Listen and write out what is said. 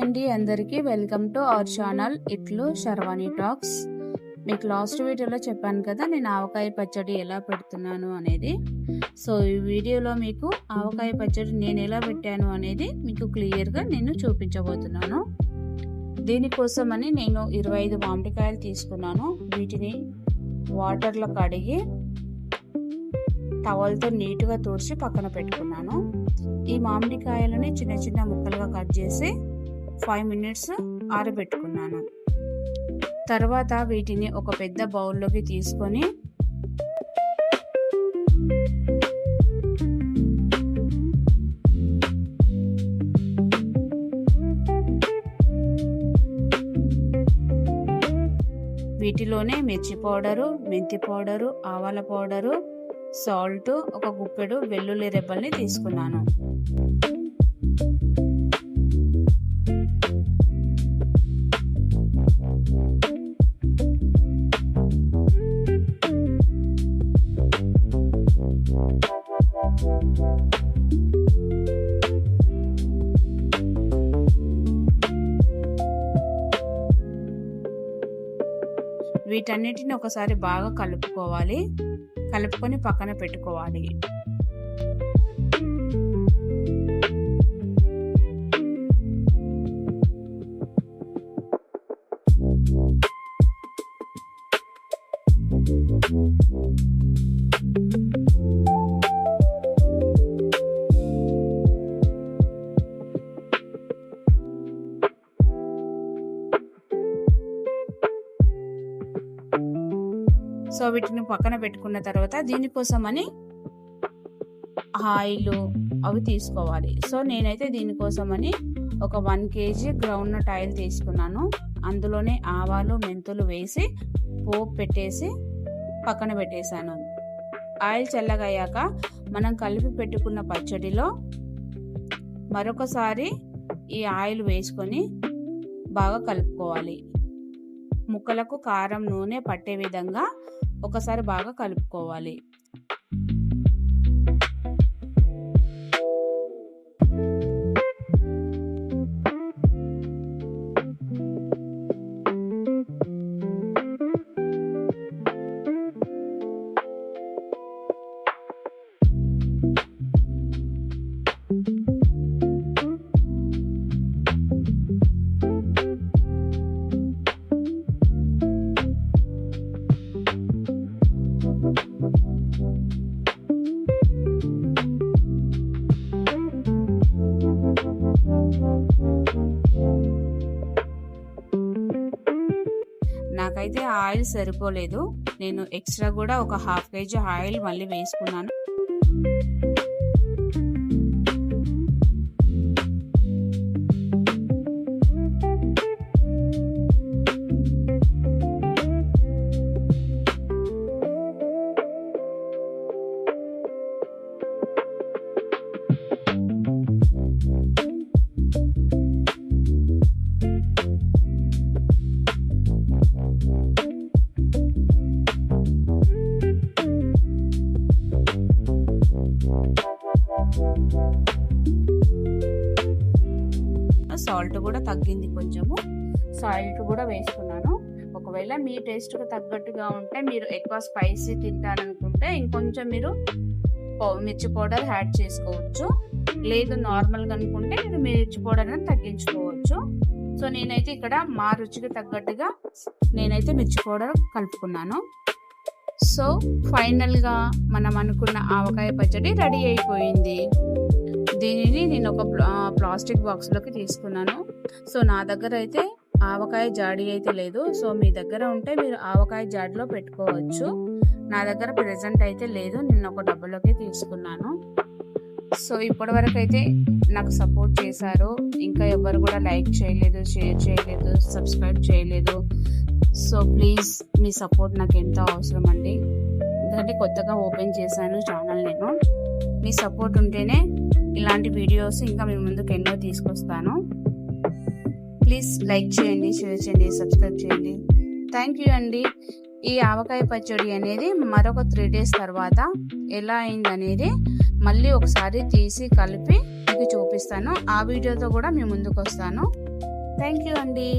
అండి అందరికీ welcome to our channel ఇట్లు శర్వాణి టాక్స్. మీకు లాస్ట్ వీడియోలో చెప్పాను కదా నేను ఆవకాయ పచ్చడి ఎలా పెడుతున్నాను అనేది. సో ఈ వీడియోలో మీకు ఆవకాయ పచ్చడి నేను ఎలా పెట్టాను అనేది మీకు క్లియర్గా నేను చూపించబోతున్నాను. దీనికోసమని నేను 25 మామిడికాయలు తీసుకున్నాను. వీటిని వాటర్లో కడిగి టవల్తో నీట్గా తుడిచి పక్కన పెట్టుకున్నాను. ఈ మామిడికాయలని చిన్న చిన్న ముక్కలుగా కట్ చేసి 5 మినిట్స్ ఆరబెట్టుకున్నాను. తర్వాత వీటిని ఒక పెద్ద బౌల్లోకి తీసుకొని వీటిలోనే మిర్చి పౌడరు, మెంతి పౌడరు, ఆవాల పౌడరు, సాల్ట్, ఒక గుప్పెడు వెల్లుల్లి రెబ్బల్ని తీసుకున్నాను. వీటన్నిటిని ఒకసారి బాగా కలుపుకొని పక్కన పెట్టుకోవాలి. సో వీటిని పక్కన పెట్టుకున్న తర్వాత దీనికోసమని ఆయిల్ అవి తీసుకోవాలి. సో నేనైతే దీనికోసమని ఒక 1 kg గ్రౌండ్ నట్ ఆయిల్ తీసుకున్నాను. అందులోనే ఆవాలు, మెంతులు వేసి పోపు పెట్టేసి పక్కన పెట్టేశాను. ఆయిల్ చల్లగయ్యాక మనం కలిపి పెట్టుకున్న పచ్చడిలో మరొకసారి ఈ ఆయిల్ వేసుకొని బాగా కలుపుకోవాలి. ముక్కలకు కారం, నూనె పట్టే విధంగా ఒకసారి బాగా కలుపుకోవాలి. నాకైతే ఆయిల్ సరిపోలేదు. నేను ఎక్స్ట్రా కూడా ఒక 1/2 kg ఆయిల్ మళ్ళీ వేసుకున్నాను. సాల్ట్ కూడా తగ్గింది, కొంచెము సాల్ట్ కూడా వేసుకున్నాను. ఒకవేళ మీ టేస్ట్కి తగ్గట్టుగా ఉంటే మీరు ఎక్కువ స్పైసీ తింటారనుకుంటే ఇంకొంచెం మీరు మిర్చి పౌడర్ యాడ్ చేసుకోవచ్చు. లేదు నార్మల్గా అనుకుంటే మీరు మిర్చి పౌడర్ అని తగ్గించుకోవచ్చు. సో నేనైతే ఇక్కడ మా రుచికి తగ్గట్టుగా నేనైతే మిర్చి పౌడర్ కలుపుకున్నాను. సో ఫైనల్గా మనం అనుకున్న ఆవకాయ పచ్చడి రెడీ అయిపోయింది. దీనిని నేను ఒక ప్లాస్టిక్ బాక్స్లోకి తీసుకున్నాను. సో నా దగ్గర అయితే ఆవకాయ జాడీ అయితే లేదు. సో మీ దగ్గర ఉంటే మీరు ఆవకాయ జాడీలో పెట్టుకోవచ్చు. నా దగ్గర ప్రెజెంట్ అయితే లేదు, నేను ఒక డబ్బాలోకి తీసుకున్నాను. సో ఇప్పటి వరకు అయితే నాకు సపోర్ట్ చేశారు. ఇంకా ఎవరు కూడా లైక్ చేయలేదు, షేర్ చేయలేదు, సబ్స్క్రైబ్ చేయలేదు. సో ప్లీజ్ మీ సపోర్ట్ నాకు ఎంతో అవసరం అండి. ఎందుకంటే కొత్తగా ఓపెన్ చేశాను ఛానల్ నేను. మీ సపోర్ట్ ఉంటేనే ఇలాంటి వీడియోస్ ఇంకా మీ ముందుకు ఎన్నో తీసుకొస్తాను. ప్లీజ్ లైక్ చేయండి, షేర్ చేయండి, సబ్స్క్రైబ్ చేయండి. థ్యాంక్ యూ అండి. ఈ ఆవకాయ పచ్చడి అనేది మరొక 3 days తర్వాత ఎలా అయింది అనేది మళ్ళీ ఒకసారి తీసి కలిపి మీకు చూపిస్తాను. ఆ వీడియోతో కూడా మీ ముందుకు వస్తాను. థ్యాంక్ యూ అండి.